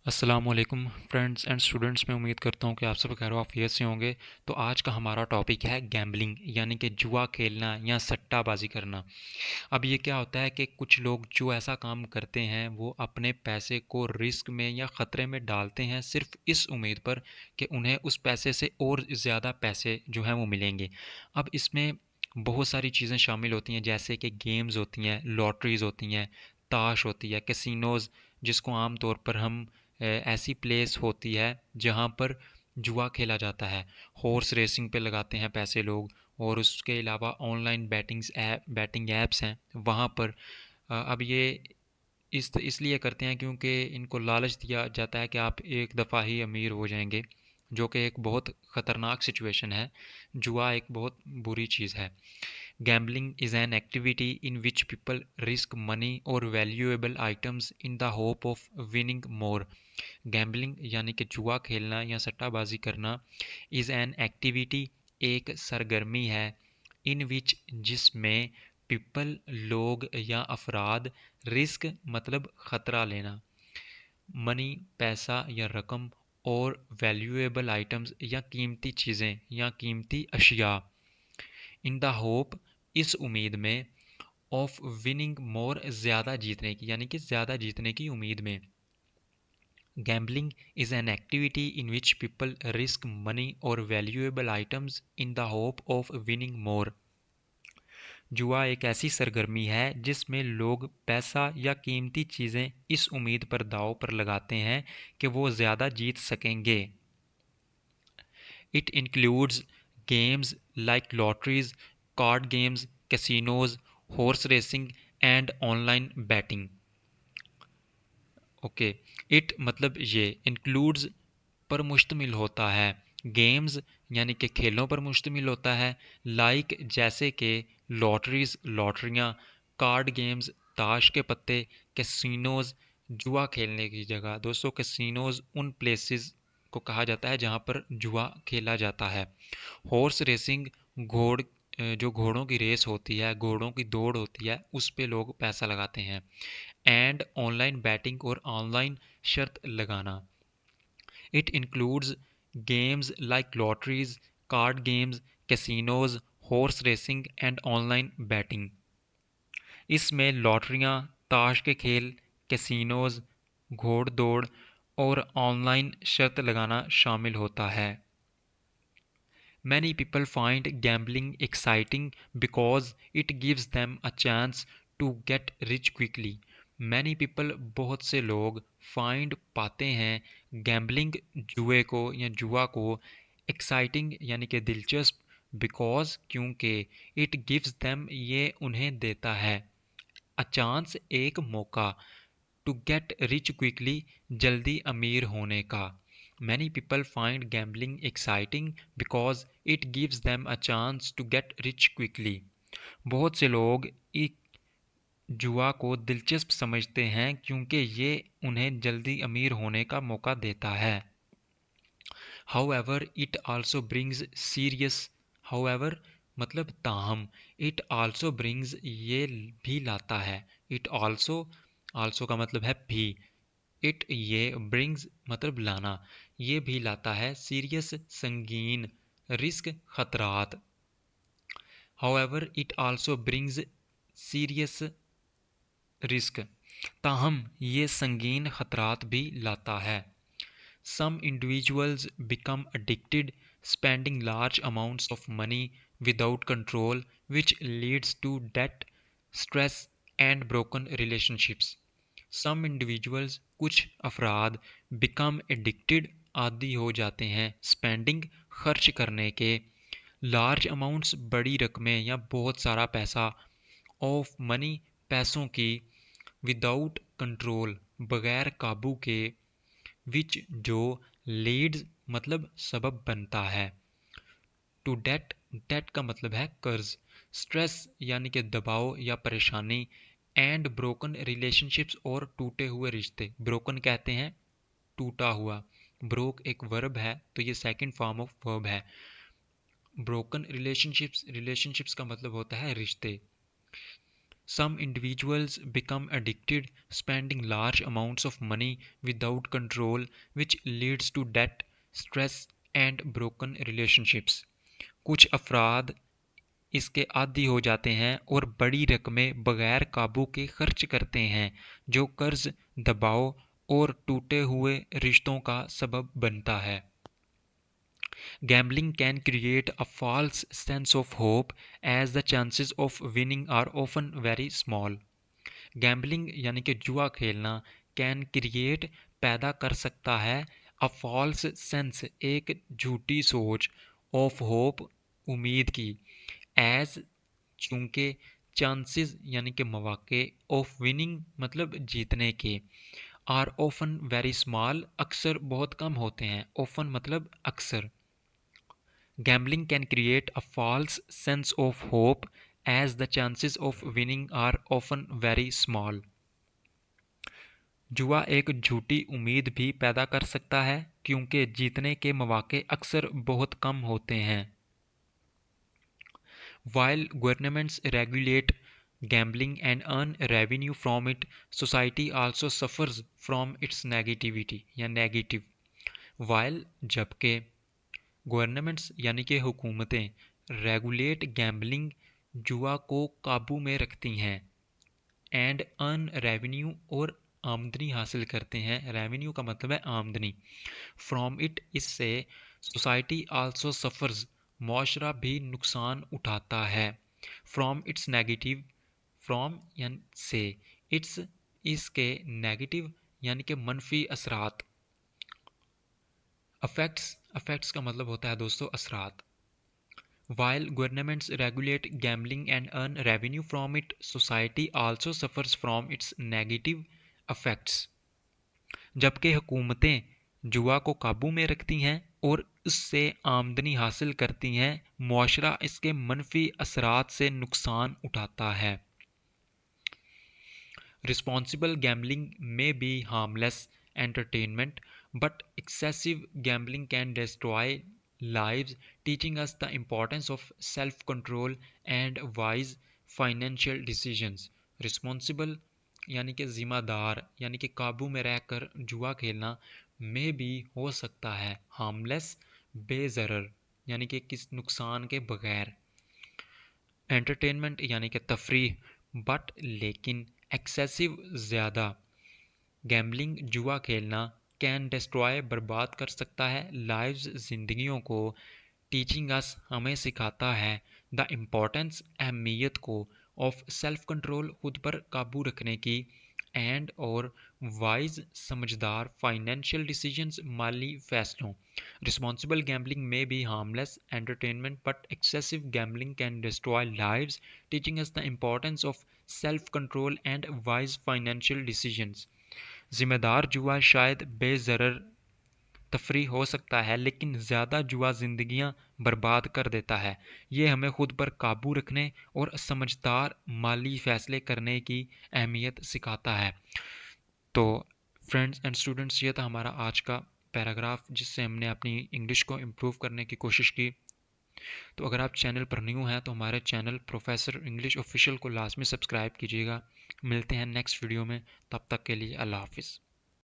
अस्सलामुअलैकुम friends and students. मैं उम्मीद करता हूँ कि आप सब खैर वाफियत से होंगे। तो आज का हमारा टॉपिक है गैम्बलिंग, यानी कि जुआ खेलना या सट्टाबाजी करना। अब ये क्या होता है कि कुछ लोग जो ऐसा काम करते हैं वो अपने पैसे को रिस्क में या ख़तरे में डालते हैं सिर्फ इस उम्मीद पर कि उन्हें उस पैसे से और ज़्यादा पैसे जो हैं वो मिलेंगे। अब इसमें बहुत सारी चीज़ें शामिल होती हैं, जैसे कि गेम्स होती हैं, लॉटरीज़ होती हैं, ताश होती है, कैसीनोज़, जिसको आम तौर पर हम ऐसी प्लेस होती है जहाँ पर जुआ खेला जाता है। हॉर्स रेसिंग पे लगाते हैं पैसे लोग। और उसके अलावा ऑनलाइन बैटिंग ऐप्स हैं वहाँ पर। अब ये इसलिए करते हैं क्योंकि इनको लालच दिया जाता है कि आप एक दफ़ा ही अमीर हो जाएंगे, जो कि एक बहुत ख़तरनाक सिचुएशन है। जुआ एक बहुत बुरी चीज़ है। Gambling is an activity in which people risk money or valuable items in the hope of winning more. Gambling यानी कि जुआ खेलना या सट्टाबाजी करना is an activity एक सरगर्मी है in which जिसमें people लोग या अफराद रिस्क मतलब ख़तरा लेना, मनी पैसा या रकम, और वैल्यूएबल आइटम्स या कीमती चीज़ें या कीमती अशिया, इन द होप इस उम्मीद में, ऑफ विनिंग मोर ज़्यादा जीतने की, यानी कि ज़्यादा जीतने की उम्मीद में। Gambling is an activity in which people risk money और valuable items in the hope of winning more. जुआ एक ऐसी सरगर्मी है जिसमें लोग पैसा या कीमती चीज़ें इस उम्मीद पर दांव पर लगाते हैं कि वो ज़्यादा जीत सकेंगे। It includes games like lotteries, card games, casinos, horse racing and online betting. Okay, it मतलब ये इंक्लूड्स पर मुश्तमिल होता है, गेम्स यानी कि खेलों पर मुश्तमिल होता है, लाइक जैसे कि लॉटरीज लॉटरियाँ, कार्ड गेम्स ताश के पत्ते, कैसीनोज जुआ खेलने की जगह। दोस्तों, कैसीनोज उन प्लेसेस को कहा जाता है जहाँ पर जुआ खेला जाता है। हॉर्स रेसिंग जो घोड़ों की रेस होती है, घोड़ों की दौड़ होती है, उस पे लोग पैसा लगाते हैं। एंड ऑनलाइन बैटिंग और ऑनलाइन शर्त लगाना। It includes games like lotteries, card games, casinos, horse racing and online batting. इसमें लॉटरियाँ, ताश के खेल, कैसीनोज, घोड़ दौड़ और ऑनलाइन शर्त लगाना शामिल होता है। Many people find gambling exciting because it gives them a chance to get rich quickly. Many people बहुत से लोग find पाते हैं gambling जुए को या जुआ को exciting यानी कि दिलचस्प, because क्योंकि it gives them ये उन्हें देता है a chance एक मौका, to get rich quickly जल्दी अमीर होने का। Many people find gambling exciting because it gives them a chance to get rich quickly. बहुत से लोग जुआ को दिलचस्प समझते हैं क्योंकि ये उन्हें जल्दी अमीर होने का मौका देता है। However, it also brings serious, however मतलब ताहम, it also brings ये भी लाता है, it also का मतलब है भी, इट ये ब्रिंग्स मतलब लाना, ये भी लाता है सीरियस संगीन, रिस्क खतरात। However it also brings serious risk, ताहम ये संगीन खतरात भी लाता है। Some individuals become addicted, spending large amounts of money without control which leads to debt, stress and broken relationships. Some individuals कुछ अफराद, बिकम एडिक्टेड आदी हो जाते हैं, स्पेंडिंग खर्च करने के, लार्ज अमाउंट्स बड़ी रकमें या बहुत सारा पैसा, ऑफ मनी पैसों की, विदाउट कंट्रोल बगैर काबू के, विच जो, लीड्स मतलब सबब बनता है, टू डेट डेट का मतलब है कर्ज, स्ट्रेस यानी कि दबाव या परेशानी, एंड ब्रोकन रिलेशनशिप्स और टूटे हुए रिश्ते। ब्रोकन कहते हैं टूटा हुआ, ब्रोक एक वर्ब है तो ये सेकंड फॉर्म ऑफ वर्ब है। ब्रोकन रिलेशनशिप्स का मतलब होता है रिश्ते। Some individuals become addicted, spending large amounts of money without control, which leads to debt, stress, and broken relationships. कुछ अफराद इसके आदी हो जाते हैं और बड़ी रकमें बगैर काबू के खर्च करते हैं, जो कर्ज, दबाव और टूटे हुए रिश्तों का सबब बनता है। Gambling can create a false sense of hope as the chances of winning are often very small. Gambling यानी कि जुआ खेलना can create पैदा कर सकता है a false sense एक झूठी सोच of hope उम्मीद की as चूंकि chances यानी कि मौके of winning मतलब जीतने के are often very small अक्सर बहुत कम होते हैं often मतलब अक्सर Gambling can create a false sense of hope as the chances of winning are often very small. जुआ एक झूठी उम्मीद भी पैदा कर सकता है क्योंकि जीतने के मौके अक्सर बहुत कम होते हैं। While governments regulate gambling and earn revenue from it, society also suffers from its negativity या negative. While जबकि गवर्नमेंट्स यानी कि हुकूमतें रेगुलेट गैम्बलिंग जुआ को काबू में रखती हैं एंड अर्न रेवेन्यू और आमदनी हासिल करते हैं। रेवेन्यू का मतलब है आमदनी। फ्रॉम इट इससे सोसाइटी आल्सो सफ़र्स मुआशरा भी नुकसान उठाता है। फ्रॉम इट्स नेगेटिव फ्रॉम यानी से इट्स इसके नेगेटिव यानी कि मनफी असरात अफेक्ट्स का मतलब होता है दोस्तों असरात। While governments regulate gambling and earn revenue from it, society also suffers from its negative effects. जबकि हुकूमतें जुआ को काबू में रखती हैं और उससे आमदनी हासिल करती हैं, मुआशरा इसके मनफी असरात से नुकसान उठाता है। Responsible gambling may be harmless entertainment, but excessive gambling can destroy lives, teaching us the importance of self control and wise financial decisions. Responsible यानी कि ज़िम्मेदार यानी कि काबू में रहकर जुआ खेलना में भी हो सकता है हार्मलेस बेज़रर यानी कि किस नुकसान के बगैर एंटरटेनमेंट यानी कि तफरीह बट लेकिन एक्सेसिव ज़्यादा गैम्बलिंग जुआ खेलना कैन डिस्ट्रॉय बर्बाद कर सकता है लाइव्स ज़िंदगियों को टीचिंग अस हमें सिखाता है द इम्पोर्टेंस अहमियत को ऑफ सेल्फ कंट्रोल खुद पर काबू रखने की एंड और वाइज समझदार फाइनेंशियल डिसीजंस माली फैसलों रिस्पॉन्सिबल गैम्बलिंग में भी harmless entertainment but excessive gambling can destroy lives teaching us the importance of self control and wise financial decisions जिम्मेदार जुआ शायद बेज़रर तफरी हो सकता है लेकिन ज़्यादा जुआ ज़िंदगियां बर्बाद कर देता है। ये हमें खुद पर काबू रखने और समझदार माली फ़ैसले करने की अहमियत सिखाता है। तो फ्रेंड्स एंड स्टूडेंट्स ये था हमारा आज का पैराग्राफ जिससे हमने अपनी इंग्लिश को इम्प्रूव करने की कोशिश की। तो अगर आप चैनल पर न्यू हैं तो हमारे चैनल प्रोफेसर इंग्लिश ऑफिशियल को लाजमी सब्सक्राइब कीजिएगा। मिलते हैं नेक्स्ट वीडियो में, तब तक के लिए अल्लाह हाफिज़।